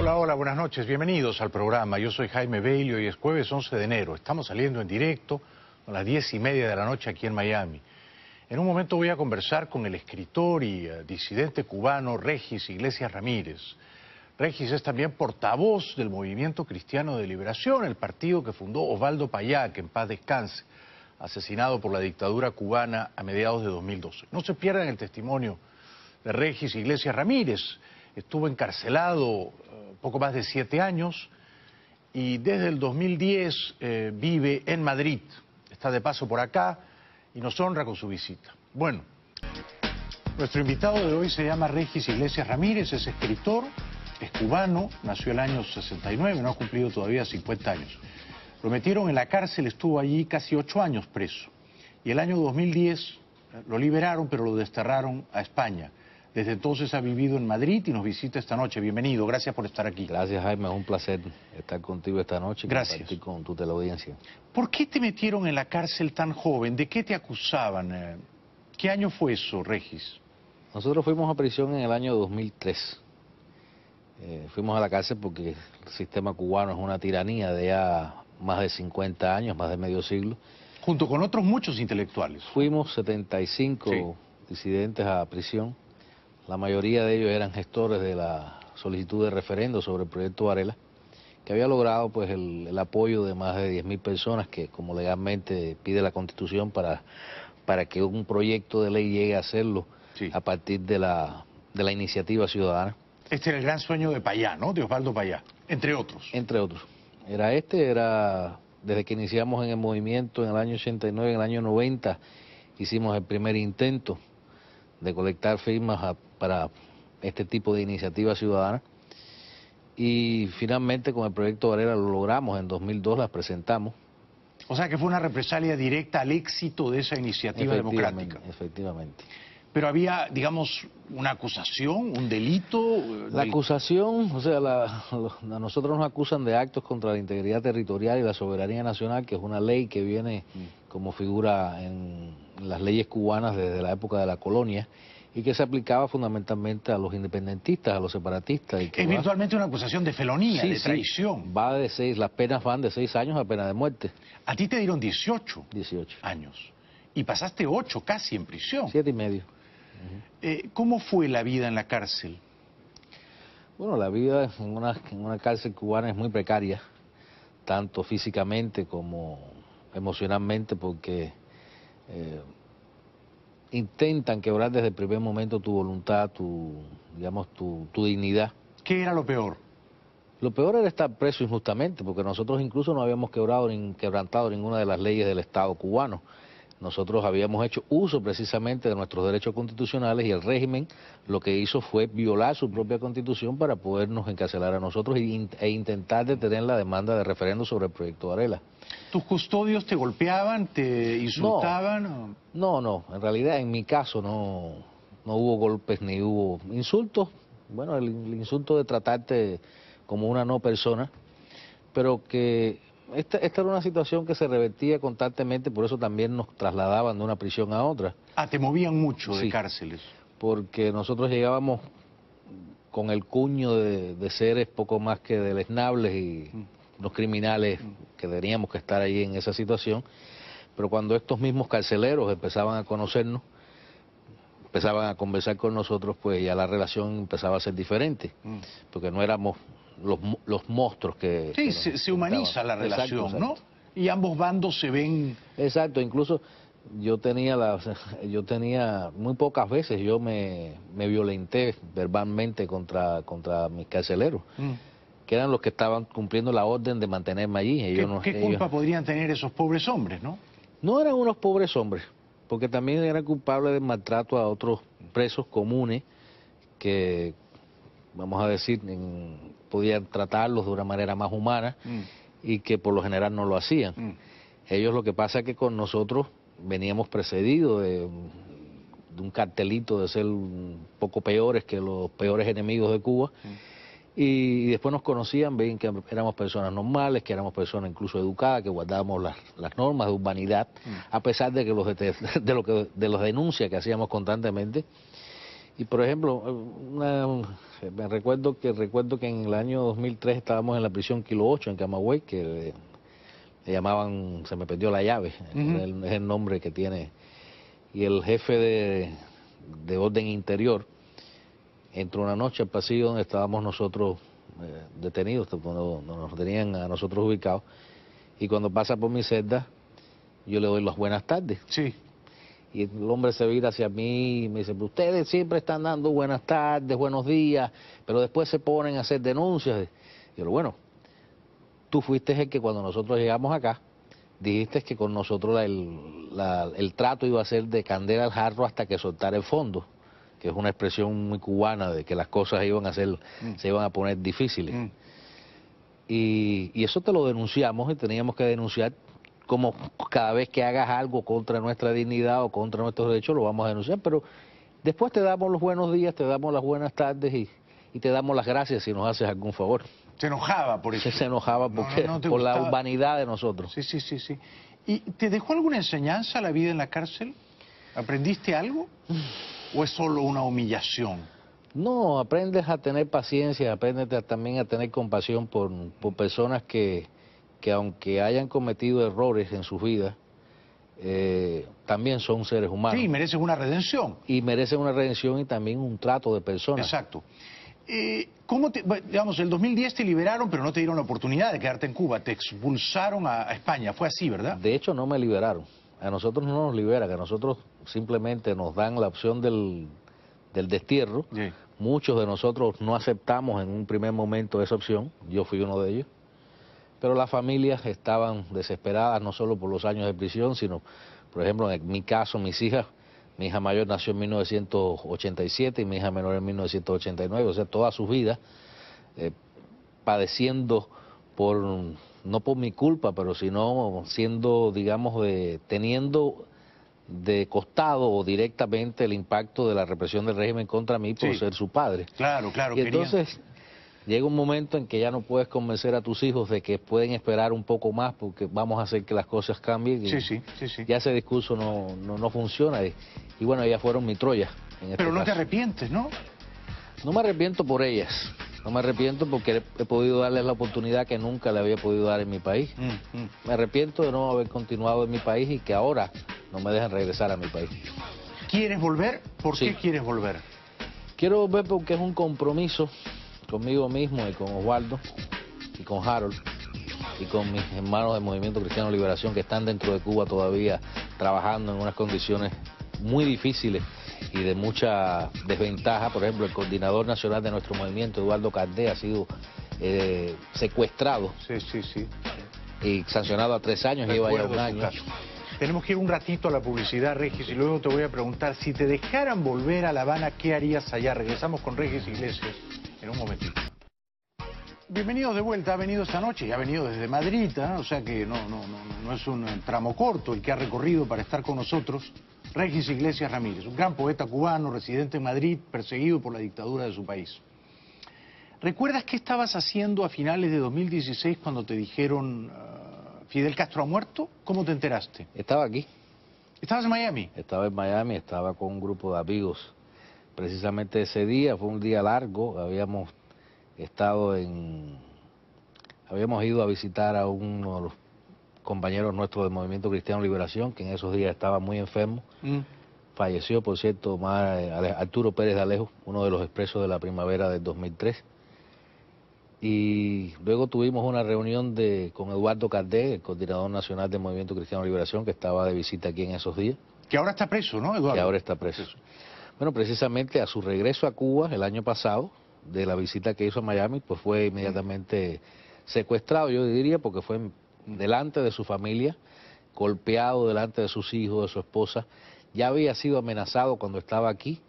Hola, hola, buenas noches, bienvenidos al programa. Yo soy Jaime Bailey, hoy es jueves 11 de enero. Estamos saliendo en directo a las 10:30 de la noche aquí en Miami. En un momento voy a conversar con el escritor y disidente cubano Regis Iglesias Ramírez. Regis es también portavoz del Movimiento Cristiano de Liberación, el partido que fundó Osvaldo Payá, que en paz descanse, asesinado por la dictadura cubana a mediados de 2012. No se pierdan el testimonio de Regis Iglesias Ramírez. Estuvo encarcelado poco más de 7 años y desde el 2010 vive en Madrid. Está de paso por acá y nos honra con su visita. Bueno, nuestro invitado de hoy se llama Regis Iglesias Ramírez, es escritor, es cubano, nació el año 69, no ha cumplido todavía 50 años. Lo metieron en la cárcel, estuvo allí casi 8 años preso. Y el año 2010 lo liberaron, pero lo desterraron a España. Desde entonces ha vivido en Madrid y nos visita esta noche. Bienvenido, gracias por estar aquí. Gracias, Jaime, es un placer estar contigo esta noche y gracias. Compartir con tu teleaudiencia. ¿Por qué te metieron en la cárcel tan joven? ¿De qué te acusaban? ¿Qué año fue eso, Regis? Nosotros fuimos a prisión en el año 2003. Fuimos a la cárcel porque el sistema cubano es una tiranía de ya más de 50 años, más de medio siglo. Junto con otros muchos intelectuales. Fuimos 75 disidentes a prisión. La mayoría de ellos eran gestores de la solicitud de referendo sobre el proyecto Varela, que había logrado pues el apoyo de más de 10.000 personas, que como legalmente pide la Constitución para que un proyecto de ley llegue a hacerlo a partir de la iniciativa ciudadana. Este era el gran sueño de Payá, ¿no? De Osvaldo Payá, entre otros. Entre otros. Era desde que iniciamos en el movimiento en el año 89, en el año 90, hicimos el primer intento de colectar firmas para este tipo de iniciativa ciudadana y finalmente con el proyecto Varela lo logramos. En 2002 las presentamos. O sea que fue una represalia directa al éxito de esa iniciativa democrática. Efectivamente. Pero había, digamos, una acusación, un delito. La acusación, o sea, a nosotros nos acusan de actos contra la integridad territorial y la soberanía nacional, que es una ley que viene como figura en las leyes cubanas desde la época de la colonia y que se aplicaba fundamentalmente a los independentistas, a los separatistas. Y que es virtualmente una acusación de felonía, de traición. Las penas van de 6 años a pena de muerte. A ti te dieron 18 años. Y pasaste 8 casi en prisión. 7 y medio. ¿Cómo fue la vida en la cárcel? Bueno, la vida en una cárcel cubana es muy precaria, tanto físicamente como emocionalmente, porque intentan quebrar desde el primer momento tu voluntad, tu dignidad. ¿Qué era lo peor? Lo peor era estar preso injustamente, porque nosotros incluso no habíamos quebrantado ninguna de las leyes del Estado cubano. Nosotros habíamos hecho uso precisamente de nuestros derechos constitucionales y el régimen lo que hizo fue violar su propia constitución para podernos encarcelar a nosotros e intentar detener la demanda de referendo sobre el proyecto Varela. ¿Tus custodios te golpeaban, te insultaban? No, en realidad en mi caso no hubo golpes ni hubo insultos. Bueno, el insulto de tratarte como una no persona, pero que esta era una situación que se revertía constantemente, por eso también nos trasladaban de una prisión a otra. Ah, te movían mucho de cárceles. Porque nosotros llegábamos con el cuño de seres poco más que deleznables y los criminales que teníamos que estar ahí en esa situación, pero cuando estos mismos carceleros empezaban a conocernos, empezaban a conversar con nosotros, pues ya la relación empezaba a ser diferente, porque no éramos los monstruos que... Sí, se humaniza la relación, exacto. ¿No? Y ambos bandos se ven... Exacto, incluso yo tenía muy pocas veces yo me violenté verbalmente contra mis carceleros, que eran los que estaban cumpliendo la orden de mantenerme allí. ¿Qué culpa podrían tener esos pobres hombres, no? No eran unos pobres hombres, porque también eran culpables de maltrato a otros presos comunes que, vamos a decir, podían tratarlos de una manera más humana y que por lo general no lo hacían. Ellos, lo que pasa es que con nosotros veníamos precedidos de un cartelito de ser un poco peores que los peores enemigos de Cuba, y después nos conocían, ven que éramos personas normales, que éramos personas incluso educadas, que guardábamos las normas de urbanidad, a pesar de que de las denuncias que hacíamos constantemente. Y por ejemplo, recuerdo que en el año 2003 estábamos en la prisión Kilo 8 en Camagüey, que le llamaban, se me perdió la llave, es el nombre que tiene. Y el jefe de orden interior entró una noche al pasillo donde estábamos nosotros detenidos, cuando nos tenían a nosotros ubicados, y cuando pasa por mi celda, yo le doy las buenas tardes. Sí. Y el hombre se vira hacia mí y me dice, ustedes siempre están dando buenas tardes, buenos días, pero después se ponen a hacer denuncias. Y yo, bueno, tú fuiste el que cuando nosotros llegamos acá, dijiste que con nosotros el trato iba a ser de candela al jarro hasta que soltara el fondo, que es una expresión muy cubana de que las cosas iban a ser, se iban a poner difíciles. Y eso te lo denunciamos y teníamos que denunciar como cada vez que hagas algo contra nuestra dignidad o contra nuestros derechos lo vamos a denunciar, pero después te damos los buenos días, te damos las buenas tardes y te damos las gracias si nos haces algún favor. Se enojaba por eso. Se enojaba porque, por la urbanidad de nosotros. Sí, sí, sí, sí. ¿Y te dejó alguna enseñanza la vida en la cárcel? ¿Aprendiste algo? ¿O es solo una humillación? No, aprendes a tener paciencia, aprendes también a tener compasión por personas que aunque hayan cometido errores en sus vidas, también son seres humanos. Sí, merecen una redención. Y merecen una redención y también un trato de personas. Exacto. Digamos, el 2010 te liberaron, pero no te dieron la oportunidad de quedarte en Cuba, te expulsaron a España, fue así, ¿verdad? De hecho, no me liberaron. A nosotros no nos liberan, a nosotros simplemente nos dan la opción del destierro. Sí. Muchos de nosotros no aceptamos en un primer momento esa opción, yo fui uno de ellos. Pero las familias estaban desesperadas no solo por los años de prisión, sino, por ejemplo, en mi caso, mis hijas, mi hija mayor nació en 1987 y mi hija menor en 1989, o sea, toda su vida padeciendo no por mi culpa, pero sino siendo, digamos, teniendo de costado o directamente el impacto de la represión del régimen contra mí por ser su padre. Claro, claro. Y entonces llega un momento en que ya no puedes convencer a tus hijos de que pueden esperar un poco más porque vamos a hacer que las cosas cambien. Y sí. ya ese discurso no funciona. Y bueno, ellas fueron mi Troya. Pero no te arrepientes, ¿no? No me arrepiento por ellas. No me arrepiento porque he podido darles la oportunidad que nunca le había podido dar en mi país. Me arrepiento de no haber continuado en mi país y que ahora no me dejan regresar a mi país. ¿Quieres volver? ¿Por qué quieres volver? Quiero volver porque es un compromiso conmigo mismo y con Osvaldo y con Harold y con mis hermanos del Movimiento Cristiano de Liberación que están dentro de Cuba todavía trabajando en unas condiciones muy difíciles y de mucha desventaja. Por ejemplo, el coordinador nacional de nuestro movimiento, Eduardo Cardé, ha sido secuestrado y sancionado a 3 años, lleva ya 1 año. Tenemos que ir un ratito a la publicidad, Regis, y luego te voy a preguntar, si te dejaran volver a La Habana, ¿qué harías allá? Regresamos con Regis Iglesias en un momentito. Bienvenidos de vuelta, ha venido esta noche y ha venido desde Madrid, o sea que no es un tramo corto el que ha recorrido para estar con nosotros. Regis Iglesias Ramírez, un gran poeta cubano, residente en Madrid, perseguido por la dictadura de su país. ¿Recuerdas qué estabas haciendo a finales de 2016 cuando te dijeron Fidel Castro ha muerto? ¿Cómo te enteraste? Estaba aquí. ¿Estabas en Miami? Estaba en Miami, estaba con un grupo de amigos. Precisamente ese día, fue un día largo, habíamos ido a visitar a uno de los compañeros nuestros del Movimiento Cristiano de Liberación, que en esos días estaba muy enfermo. Falleció, por cierto, Arturo Pérez de Alejo, uno de los expresos de la primavera del 2003. Y luego tuvimos una reunión con Eduardo Cardé, el coordinador nacional del Movimiento Cristiano de Liberación, que estaba de visita aquí en esos días. Que ahora está preso, ¿no, Eduardo? Que ahora está preso. Bueno, precisamente a su regreso a Cuba el año pasado, de la visita que hizo a Miami, pues fue inmediatamente secuestrado, yo diría, porque fue delante de su familia, golpeado delante de sus hijos, de su esposa. Ya había sido amenazado cuando estaba aquí.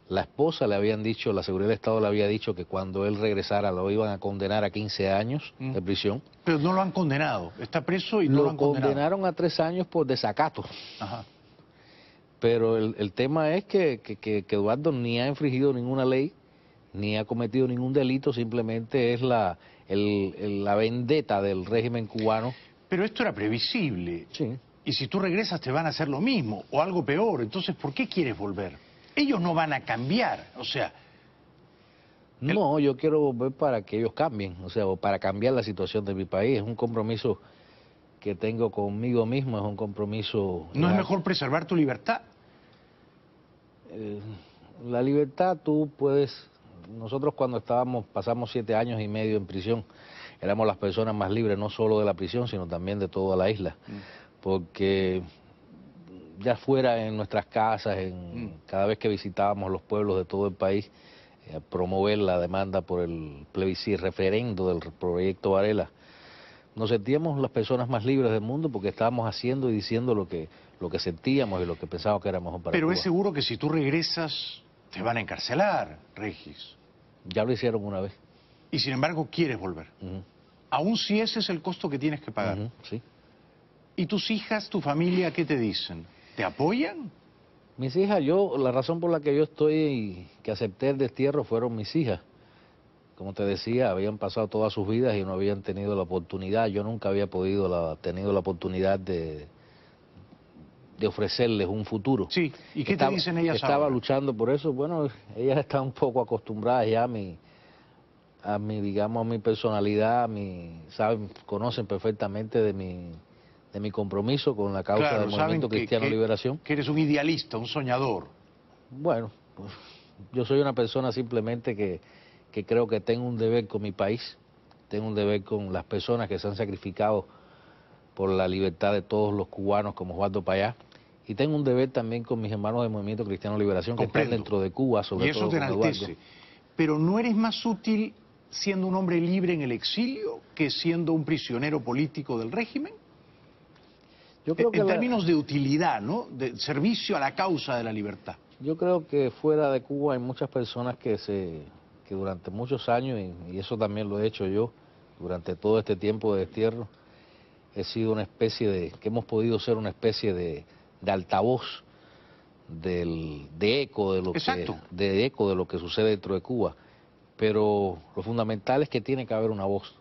La esposa le habían dicho, la seguridad del Estado le había dicho que cuando él regresara lo iban a condenar a 15 años de prisión. Pero no lo han condenado, está preso y no lo han condenado. Lo condenaron a 3 años por desacato. Ajá. Pero el tema es que Eduardo ni ha infringido ninguna ley, ni ha cometido ningún delito, simplemente es la vendetta del régimen cubano. Pero esto era previsible. Sí. Y si tú regresas te van a hacer lo mismo, o algo peor. Entonces, ¿por qué quieres volver? Ellos no van a cambiar, o sea... No, yo quiero volver para que ellos cambien, o sea, o para cambiar la situación de mi país. Es un compromiso que tengo conmigo mismo, es un compromiso... ¿No es mejor preservar tu libertad? La libertad tú puedes... Nosotros cuando pasamos 7 años y medio en prisión, éramos las personas más libres, no solo de la prisión, sino también de toda la isla. Porque ya fuera en nuestras casas, cada vez que visitábamos los pueblos de todo el país, promover la demanda por el plebiscito, referendo del proyecto Varela, nos sentíamos las personas más libres del mundo porque estábamos haciendo y diciendo lo que sentíamos y lo que pensábamos que era mejor para Cuba. Pero es seguro que si tú regresas, te van a encarcelar, Regis. Ya lo hicieron una vez. Y sin embargo quieres volver. Aún si ese es el costo que tienes que pagar. Sí. ¿Y tus hijas, tu familia, qué te dicen? ¿Te apoyan? Mis hijas, la razón por la que yo que acepté el destierro fueron mis hijas. Como te decía, habían pasado todas sus vidas y no habían tenido la oportunidad. Yo nunca había tenido la oportunidad de ofrecerles un futuro. Sí, ¿y qué te dicen ellas Estaba ahora? luchando por eso. Bueno, ellas están un poco acostumbradas ya a mi personalidad, saben, conocen perfectamente de mi compromiso con la causa del Movimiento Cristiano Liberación. Que eres un idealista, un soñador. Bueno, pues, yo soy una persona simplemente que creo que tengo un deber con mi país, tengo un deber con las personas que se han sacrificado por la libertad de todos los cubanos como Osvaldo Payá, y tengo un deber también con mis hermanos del Movimiento Cristiano Liberación que están dentro de Cuba, sobre todo con Eduardo. Y eso te enaltece. Pero ¿no eres más útil siendo un hombre libre en el exilio que siendo un prisionero político del régimen? Yo creo que en términos de utilidad, ¿no? De servicio a la causa de la libertad. Yo creo que fuera de Cuba hay muchas personas que durante muchos años, y eso también lo he hecho yo, durante todo este tiempo de destierro, que hemos podido ser una especie de altavoz, de eco de lo que sucede dentro de Cuba. Pero lo fundamental es que tiene que haber una voz,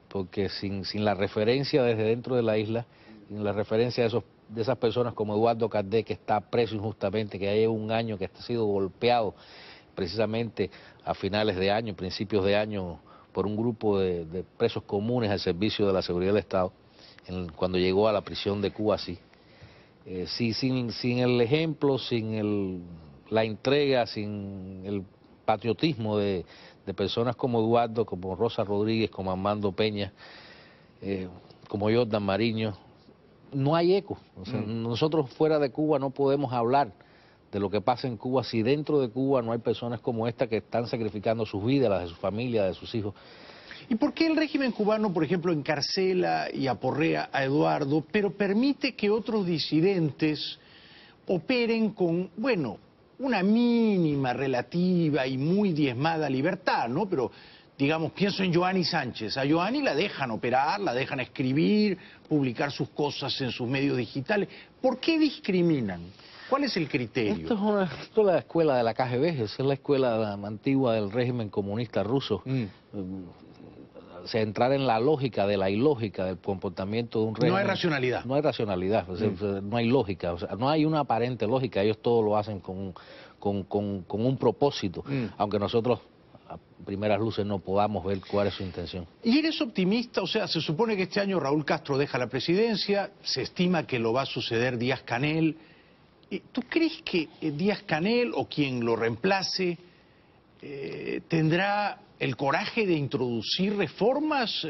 porque sin la referencia desde dentro de la isla, sin la referencia de esas personas como Eduardo Cardé, que está preso injustamente, que ya lleva un año, que ha sido golpeado precisamente a finales de año, principios de año, por un grupo de presos comunes al servicio de la seguridad del Estado, cuando llegó a la prisión de Cuba, sí. Sin el ejemplo, la entrega, sin el patriotismo de personas como Eduardo, como Rosa Rodríguez, como Armando Peña, como Jordan Mariño, no hay eco. O sea, nosotros fuera de Cuba no podemos hablar de lo que pasa en Cuba si dentro de Cuba no hay personas como esta que están sacrificando sus vidas, las de su familia, de sus hijos. ¿Y por qué el régimen cubano, por ejemplo, encarcela y aporrea a Eduardo, pero permite que otros disidentes operen con, bueno, una mínima, relativa y muy diezmada libertad, ¿no? Pero, digamos, pienso en Yoani Sánchez. A Yoani la dejan operar, la dejan escribir, publicar sus cosas en sus medios digitales. ¿Por qué discriminan? ¿Cuál es el criterio? Esto es la escuela de la KGB, esa es la escuela antigua del régimen comunista ruso. O sea, entrar en la lógica de la ilógica del comportamiento de un régimen. No hay racionalidad. No hay racionalad, o sea, no hay lógica, o sea, no hay una aparente lógica, ellos todo lo hacen con un propósito, aunque nosotros a primeras luces no podamos ver cuál es su intención. ¿Y eres optimista? O sea, se supone que este año Raúl Castro deja la presidencia, se estima que lo va a suceder Díaz-Canel. ¿Tú crees que Díaz-Canel o quien lo reemplace tendrá el coraje de introducir reformas?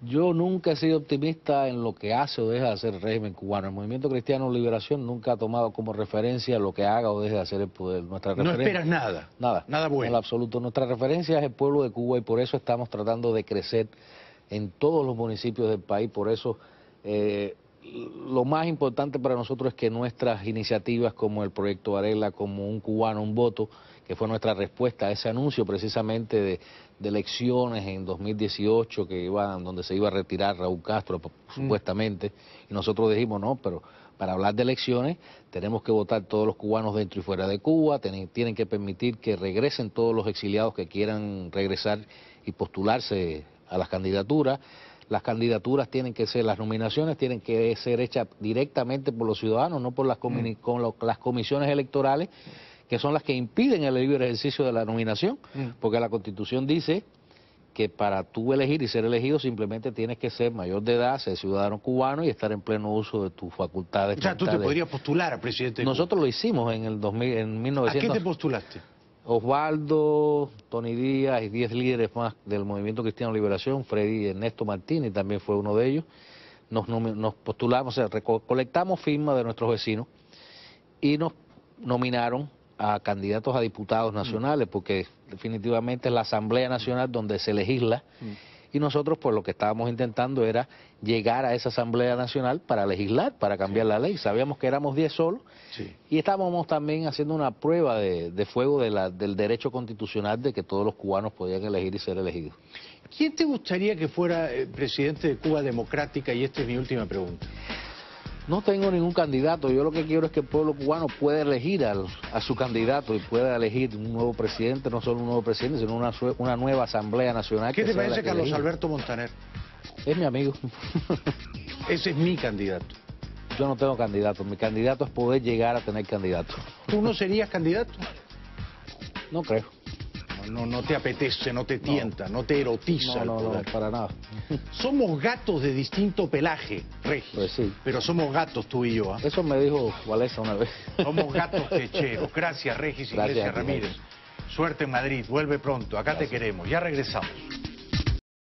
Yo nunca he sido optimista en lo que hace o deja de hacer el régimen cubano. El Movimiento Cristiano Liberación nunca ha tomado como referencia lo que haga o deje de hacer el poder. ¿No esperas nada? Nada bueno. En lo absoluto. Nuestra referencia es el pueblo de Cuba y por eso estamos tratando de crecer en todos los municipios del país. Por eso lo más importante para nosotros es que nuestras iniciativas como el Proyecto Varela, como Un Cubano, Un Voto, que fue nuestra respuesta a ese anuncio precisamente de elecciones en 2018 donde se iba a retirar Raúl Castro supuestamente, y nosotros dijimos no, pero para hablar de elecciones tenemos que votar todos los cubanos dentro y fuera de Cuba, tienen que permitir que regresen todos los exiliados que quieran regresar y postularse a las candidaturas. las candidaturas tienen que ser, las nominaciones tienen que ser hechas directamente por los ciudadanos, no por las comisiones electorales, que son las que impiden el libre ejercicio de la nominación, porque la Constitución dice que para tú elegir y ser elegido simplemente tienes que ser mayor de edad, ser ciudadano cubano y estar en pleno uso de tus facultades. O sea, tú te podrías postular a presidente de Cuba. Nosotros lo hicimos en el 2000, en 1900. ¿A qué te postulaste? Osvaldo, Tony Díaz y 10 líderes más del Movimiento Cristiano de Liberación, Freddy Ernesto Martínez también fue uno de ellos. Nos postulamos, o sea, recolectamos firmas de nuestros vecinos y nos nominaron a candidatos a diputados nacionales, porque definitivamente es la Asamblea Nacional donde se legisla, y nosotros pues lo que estábamos intentando era llegar a esa Asamblea Nacional para legislar, para cambiar la ley. Sabíamos que éramos 10 solos, y estábamos también haciendo una prueba de fuego del derecho constitucional de que todos los cubanos podían elegir y ser elegidos. ¿Quién te gustaría que fuera presidente de Cuba Democrática? Y esta es mi última pregunta. No tengo ningún candidato, yo lo que quiero es que el pueblo cubano pueda elegir a su candidato y pueda elegir un nuevo presidente, no solo un nuevo presidente, sino una nueva Asamblea Nacional. ¿Qué te parece Carlos Alberto Montaner? Es mi amigo. Ese es mi candidato. Yo no tengo candidato, mi candidato es poder llegar a tener candidato. ¿Tú no serías candidato? No creo. No te apetece, no te tienta, no te erotiza el poder. No, para nada. Somos gatos de distinto pelaje, Regis. Pues sí. Pero somos gatos tú y yo, ¿eh? Eso me dijo Walesa una vez. Somos gatos techeros. Gracias, Regis Iglesias Ramírez. Suerte en Madrid, vuelve pronto, acá te queremos. Ya regresamos.